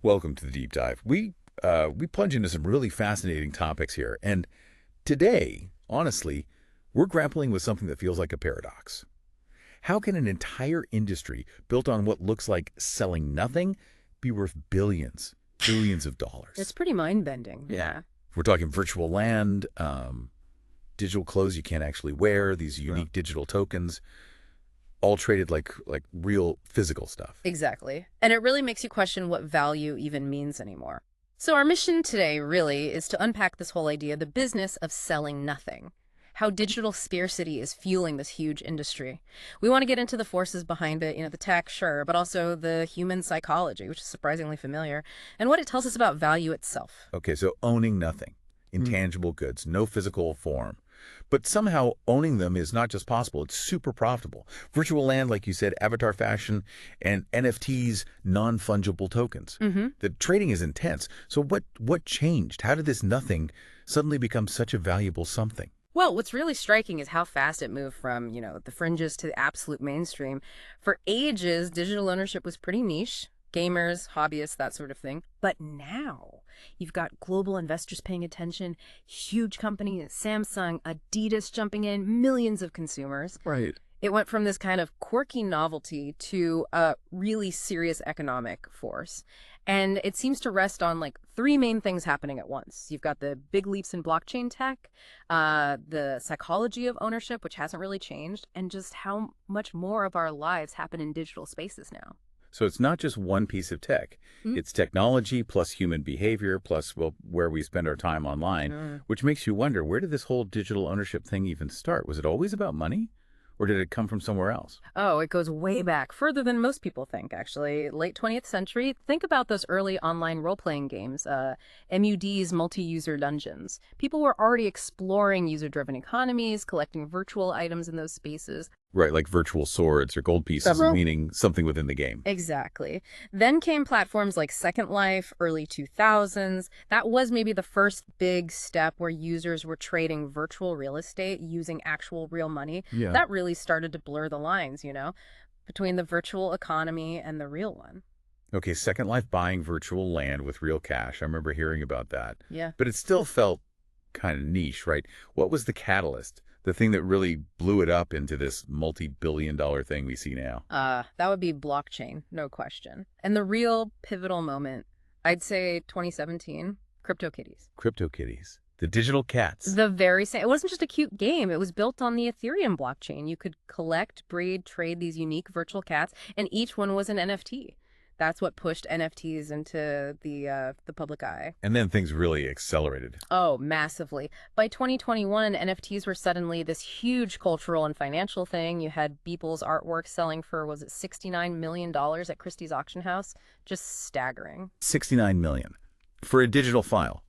Welcome to the deep dive. We plunge into some really fascinating topics here, and today, honestly, we're grappling with something that feels like a paradox. How can an entire industry built on what looks like selling nothing be worth billions, billions of It's dollars? pretty mind-bending. Yeah. We're talking virtual land, digital clothes you can't actually wear, these Yeah. unique digital tokens, all traded like real physical stuff. Exactly. And it really makes you question what value even means anymore. So our mission today really is to unpack this whole idea, the business of selling nothing. How digital scarcity is fueling this huge industry. We want to get into the forces behind it, the tech, sure, but also the human psychology, which is surprisingly familiar, and what it tells us about value itself. Okay, so owning nothing, Mm. intangible goods, no physical form. But somehow owning them is not just possible, it's super profitable. Virtual land, like you said, avatar fashion, and NFTs, non-fungible tokens. The trading is intense. So what changed? How did this nothing suddenly become such a valuable something? Well, what's really striking is how fast it moved from, the fringes to the absolute mainstream. For ages, digital ownership was pretty niche. Gamers, hobbyists, that sort of thing. But now, you've got global investors paying attention, huge companies, Samsung, Adidas jumping in, millions of consumers. Right. It went from this kind of quirky novelty to a really serious economic force. And it seems to rest on like three main things happening at once. You've got the big leaps in blockchain tech, the psychology of ownership, which hasn't really changed, and just how much more of our lives happen in digital spaces now. So it's not just one piece of tech. It's technology plus human behavior plus, well, where we spend our time online, which makes you wonder, where did this whole digital ownership thing even start? Was it always about money? Or did it come from somewhere else? Oh, it goes way back, further than most people think, actually. Late 20th century. Think about those early online role-playing games, MUDs, multi-user dungeons. People were already exploring user-driven economies, collecting virtual items in those spaces. Right, like virtual swords or gold pieces, Several. meaning something within the game. Exactly. Then came platforms like Second Life, early 2000s. That was maybe the first big step where users were trading virtual real estate using actual real money. Yeah. That really started to blur the lines, between the virtual economy and the real one. Okay, Second Life buying virtual land with real cash. I remember hearing about that. Yeah. But it still felt kind of niche, right? What was the catalyst? The thing that really blew it up into this multi-billion-dollar thing we see now? That would be blockchain, no question. And the real pivotal moment, I'd say 2017, CryptoKitties. CryptoKitties. The digital cats. The very same. It wasn't just a cute game. It was built on the Ethereum blockchain. You could collect, breed, trade these unique virtual cats, and each one was an NFT. That's what pushed NFTs into the public eye. And then things really accelerated. Oh, massively. By 2021, NFTs were suddenly this huge cultural and financial thing. You had Beeple's artwork selling for, was it $69 million at Christie's auction house? Just staggering. 69 million. For a digital file.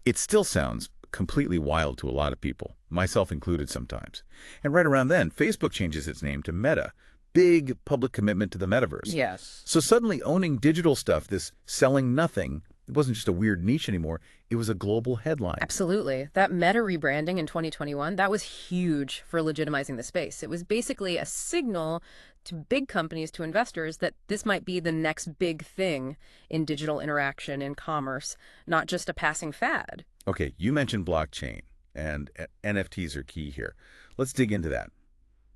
It still sounds completely wild to a lot of people, myself included sometimes. And right around then, Facebook changes its name to Meta. Big public commitment to the metaverse. Yes. So suddenly owning digital stuff, this selling nothing, it wasn't just a weird niche anymore. It was a global headline. Absolutely. That Meta rebranding in 2021, that was huge for legitimizing the space. It was basically a signal to big companies, to investors, that this might be the next big thing in digital interaction and commerce, not just a passing fad. Okay, you mentioned blockchain, and NFTs are key here. Let's dig into that.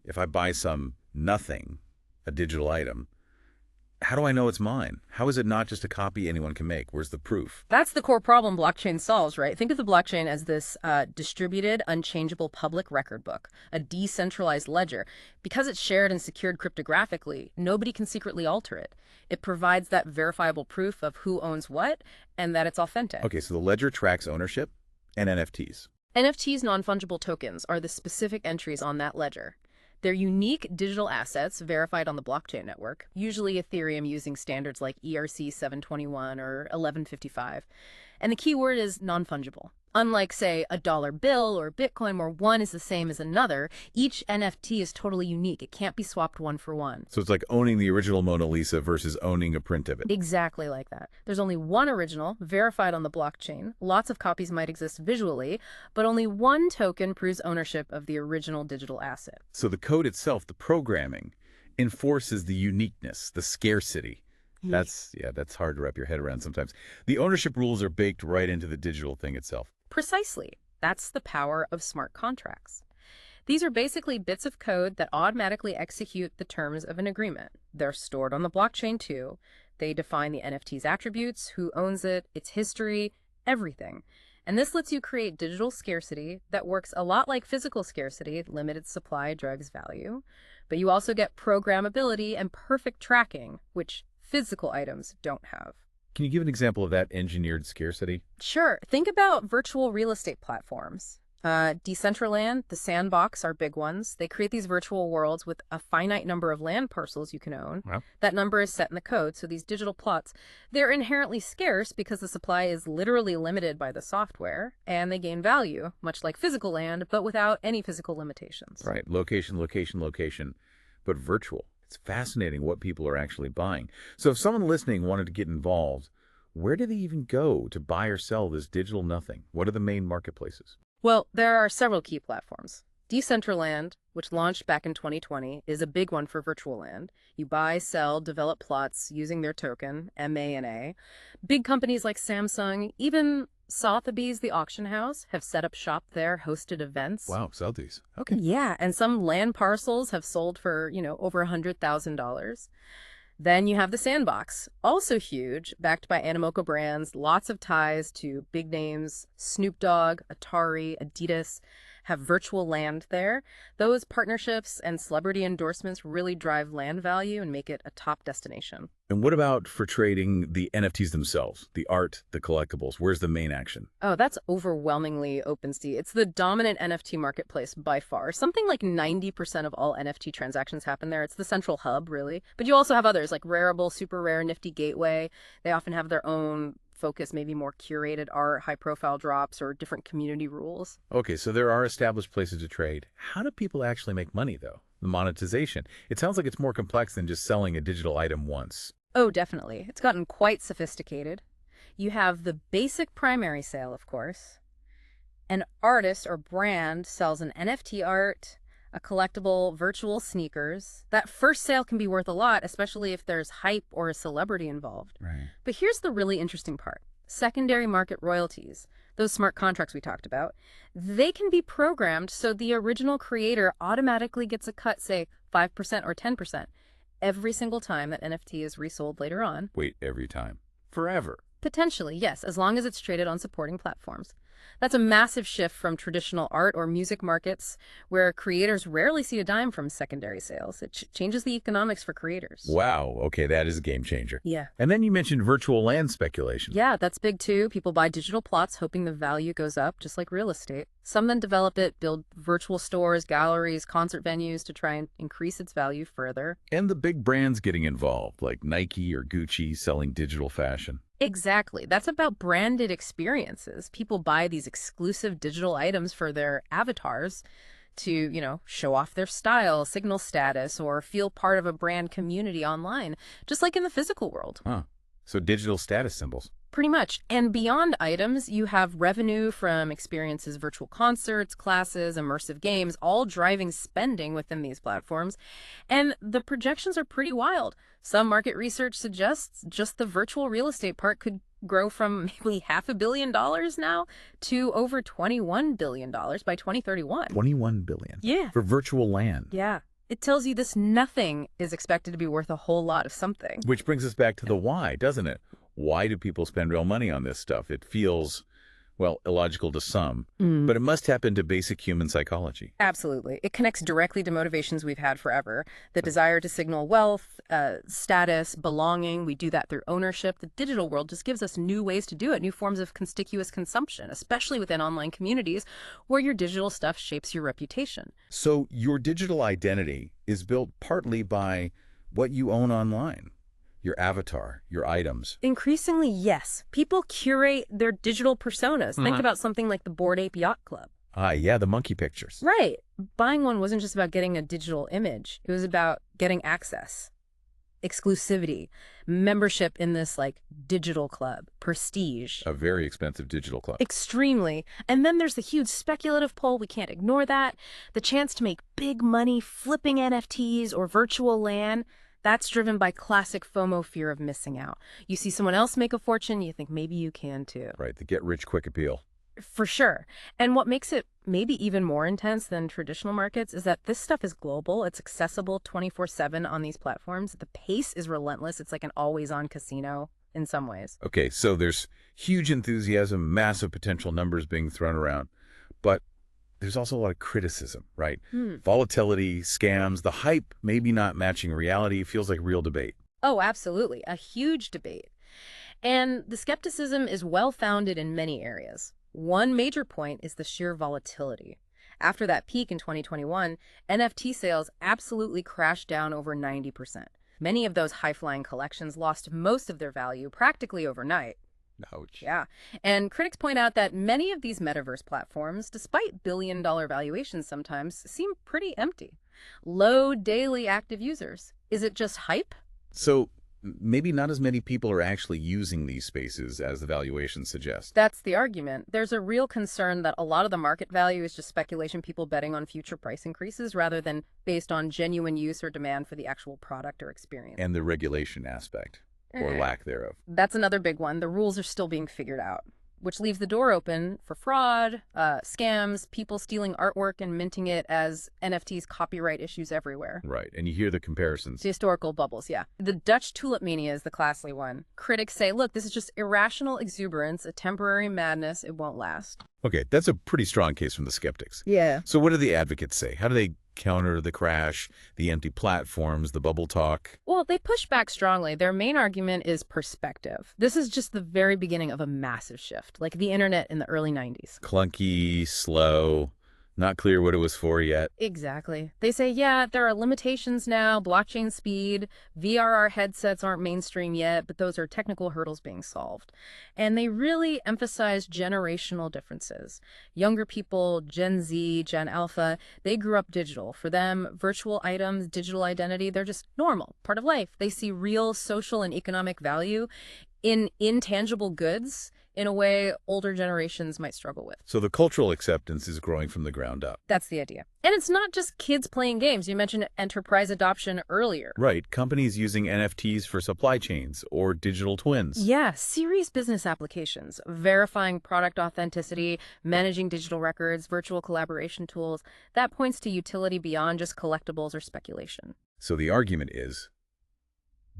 If I buy some nothing, a digital item, how do I know it's mine? How is it not just a copy anyone can make? Where's the proof? That's the core problem blockchain solves, right? Think of the blockchain as this distributed, unchangeable public record book, a decentralized ledger. Because it's shared and secured cryptographically, nobody can secretly alter it. It provides that verifiable proof of who owns what and that it's authentic. Okay, so the ledger tracks ownership and NFTs. NFTs, non-fungible tokens, are the specific entries on that ledger. They're unique digital assets verified on the blockchain network, usually Ethereum using standards like ERC 721 or 1155. And the key word is non-fungible. Unlike, say, a dollar bill or Bitcoin where one is the same as another, each NFT is totally unique. It can't be swapped one for one. So it's like owning the original Mona Lisa versus owning a print of it. Exactly like that. There's only one original, verified on the blockchain. Lots of copies might exist visually, but only one token proves ownership of the original digital asset. So the code itself, the programming, enforces the uniqueness, the scarcity. That's hard to wrap your head around sometimes. The ownership rules are baked right into the digital thing itself. Precisely. That's the power of smart contracts. These are basically bits of code that automatically execute the terms of an agreement. They're stored on the blockchain too. They define the NFT's attributes, who owns it, its history, everything. And this lets you create digital scarcity that works a lot like physical scarcity, limited supply drives value. But you also get programmability and perfect tracking, which physical items don't have. Can you give an example of that engineered scarcity? Sure. Think about virtual real estate platforms. Decentraland, the Sandbox are big ones. They create these virtual worlds with a finite number of land parcels you can own. Well, That number is set in the code, so these digital plots, they're inherently scarce because the supply is literally limited by the software, and they gain value, much like physical land, but without any physical limitations. right. Location, location, location, but virtual. It's fascinating what people are actually buying. So if someone listening wanted to get involved, where do they even go to buy or sell this digital nothing? What are the main marketplaces? Well, there are several key platforms. Decentraland, which launched back in 2020, is a big one for virtual land. You buy, sell, develop plots using their token, MANA. Big companies like Samsung, even Sotheby's, the auction house, have set up shop there, hosted events. Wow, Sotheby's. Okay. Yeah, and some land parcels have sold for, over $100,000. Then you have the Sandbox, also huge, backed by Animoca brands, lots of ties to big names. Snoop Dogg, Atari, Adidas have virtual land there. Those partnerships and celebrity endorsements really drive land value and make it a top destination. And what about for trading the NFTs themselves, the art, the collectibles? Where's the main action? Oh, that's overwhelmingly OpenSea. It's the dominant NFT marketplace by far. Something like 90% of all NFT transactions happen there. It's the central hub, really. But you also have others like Rarible, Super Rare, Nifty Gateway. They often have their own focus, maybe more curated art, high-profile drops, or different community rules. Okay, so there are established places to trade. How do people actually make money, though? The monetization. It sounds like it's more complex than just selling a digital item once. Oh, definitely. It's gotten quite sophisticated. You have the basic primary sale, of course. An artist or brand sells an NFT art, a collectible, virtual sneakers. That first sale can be worth a lot, especially if there's hype or a celebrity involved. Right. But here's the really interesting part. Secondary market royalties, those smart contracts we talked about, they can be programmed so the original creator automatically gets a cut, say 5% or 10%, every single time that NFT is resold later on. Wait, every time. Forever. Potentially, yes, as long as it's traded on supporting platforms. That's a massive shift from traditional art or music markets where creators rarely see a dime from secondary sales. It changes the economics for creators. Wow, okay, that is a game changer. Yeah. And then you mentioned virtual land speculation. Yeah, that's big too. People buy digital plots hoping the value goes up, just like real estate. Some then develop it, build virtual stores, galleries, concert venues to try and increase its value further. And the big brands getting involved, like Nike or Gucci selling digital fashion. Exactly. That's about branded experiences. People buy these exclusive digital items for their avatars to, show off their style, signal status, or feel part of a brand community online, just like in the physical world. Huh. So digital status symbols. Pretty much. And beyond items, you have revenue from experiences, virtual concerts, classes, immersive games, all driving spending within these platforms. And the projections are pretty wild. Some market research suggests just the virtual real estate part could grow from maybe $500 million now to over $21 billion by 2031. 21 billion. Yeah. For virtual land. Yeah. It tells you this nothing is expected to be worth a whole lot of something. Which brings us back to the why, doesn't it? Why do people spend real money on this stuff? It feels, well, illogical to some, but it must tap into basic human psychology. Absolutely. It connects directly to motivations we've had forever. The desire to signal wealth, status, belonging. We do that through ownership. The digital world just gives us new ways to do it, new forms of conspicuous consumption, especially within online communities where your digital stuff shapes your reputation. So your digital identity is built partly by what you own online. Your avatar, your items. Increasingly, yes. People curate their digital personas. Think about something like the Bored Ape Yacht Club. Yeah, the monkey pictures. Right. Buying one wasn't just about getting a digital image. It was about getting access, exclusivity, membership in this digital club, prestige. A very expensive digital club. Extremely. And then there's the huge speculative pull. We can't ignore that. The chance to make big money flipping NFTs or virtual land. That's driven by classic FOMO, fear of missing out. You see someone else make a fortune, you think maybe you can too. Right, the get-rich-quick appeal. For sure. And what makes it maybe even more intense than traditional markets is that this stuff is global. It's accessible 24/7 on these platforms. The pace is relentless. It's like an always-on casino in some ways. Okay, so there's huge enthusiasm, massive potential numbers being thrown around, but there's also a lot of criticism, right? Volatility, scams, the hype maybe not matching reality feels like real debate. Oh, absolutely. A huge debate. And the skepticism is well-founded in many areas. One major point is the sheer volatility. After that peak in 2021, NFT sales absolutely crashed down over 90%. Many of those high-flying collections lost most of their value practically overnight. Ouch. Yeah. And critics point out that many of these metaverse platforms, despite billion-dollar valuations sometimes, seem pretty empty. Low daily active users. Is it just hype? So maybe not as many people are actually using these spaces as the valuations suggest. That's the argument. There's a real concern that a lot of the market value is just speculation, people betting on future price increases rather than based on genuine use or demand for the actual product or experience. And the regulation aspect, or lack thereof. That's another big one. The rules are still being figured out, which leaves the door open for fraud, scams, people stealing artwork and minting it as NFTs, copyright issues everywhere. Right, and you hear the comparisons. The historical bubbles, yeah. The Dutch tulip mania is the classy one. Critics say, look, this is just irrational exuberance, a temporary madness, it won't last. Okay, that's a pretty strong case from the skeptics. Yeah. So what do the advocates say? How do they counter the crash, the empty platforms, the bubble talk? Well, they push back strongly. Their main argument is perspective. This is just the very beginning of a massive shift, like the internet in the early 90s. Clunky, slow, not clear what it was for yet. Exactly. They say, yeah, there are limitations now, blockchain speed, VRR headsets aren't mainstream yet, but those are technical hurdles being solved. And they really emphasize generational differences. Younger people, Gen Z, Gen Alpha, they grew up digital. For them, virtual items, digital identity, they're just normal, part of life. They see real social and economic value in intangible goods in a way older generations might struggle with. So the cultural acceptance is growing from the ground up. That's the idea. And it's not just kids playing games. You mentioned enterprise adoption earlier. Right, companies using NFTs for supply chains or digital twins. Yeah, serious business applications, verifying product authenticity, managing digital records, virtual collaboration tools. That points to utility beyond just collectibles or speculation. So the argument is,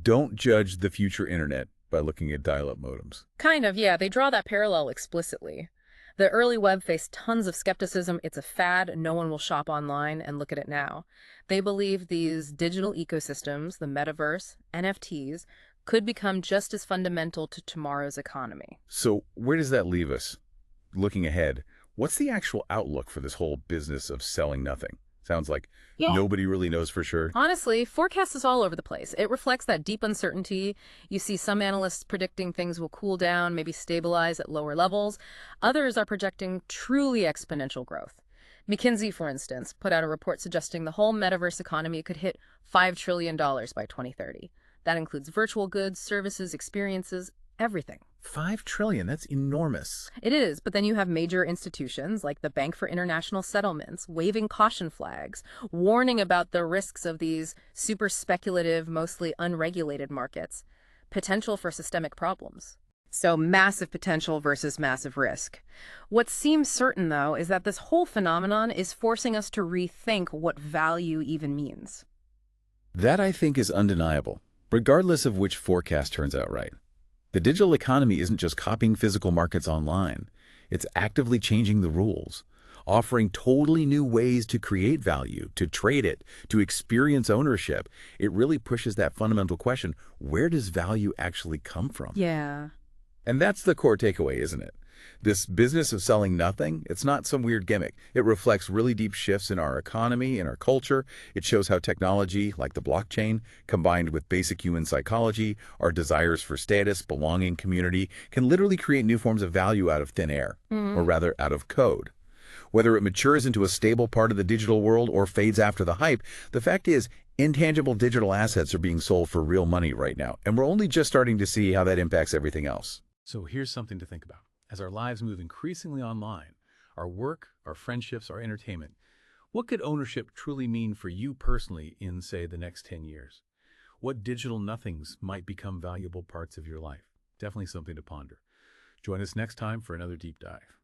don't judge the future internet by looking at dial-up modems. Kind of, yeah. They draw that parallel explicitly. The early web faced tons of skepticism. It's a fad. No one will shop online, and look at it now. They believe these digital ecosystems, the metaverse, NFTs, could become just as fundamental to tomorrow's economy. So where does that leave us? Looking ahead, what's the actual outlook for this whole business of selling nothing? Sounds like nobody really knows for sure. Honestly, forecast is all over the place. It reflects that deep uncertainty. You see some analysts predicting things will cool down, maybe stabilize at lower levels. Others are projecting truly exponential growth. McKinsey, for instance, put out a report suggesting the whole metaverse economy could hit $5 trillion by 2030. That includes virtual goods, services, experiences, everything. 5 trillion, that's enormous. It is, but then you have major institutions like the Bank for International Settlements waving caution flags, warning about the risks of these super speculative, mostly unregulated markets, potential for systemic problems. So massive potential versus massive risk. What seems certain, though, is that this whole phenomenon is forcing us to rethink what value even means. That, I think, is undeniable, regardless of which forecast turns out right. The digital economy isn't just copying physical markets online. It's actively changing the rules, offering totally new ways to create value, to trade it, to experience ownership. It really pushes that fundamental question, where does value actually come from? Yeah. And that's the core takeaway, isn't it? This business of selling nothing, it's not some weird gimmick. It reflects really deep shifts in our economy, in our culture. It shows how technology, like the blockchain, combined with basic human psychology, our desires for status, belonging, community, can literally create new forms of value out of thin air, or rather out of code. Whether it matures into a stable part of the digital world or fades after the hype, the fact is, intangible digital assets are being sold for real money right now, and we're only just starting to see how that impacts everything else. So here's something to think about. As our lives move increasingly online, our work, our friendships, our entertainment, what could ownership truly mean for you personally in, say, the next 10 years? what digital nothings might become valuable parts of your life. Definitely something to ponder. Join us next time for another deep dive.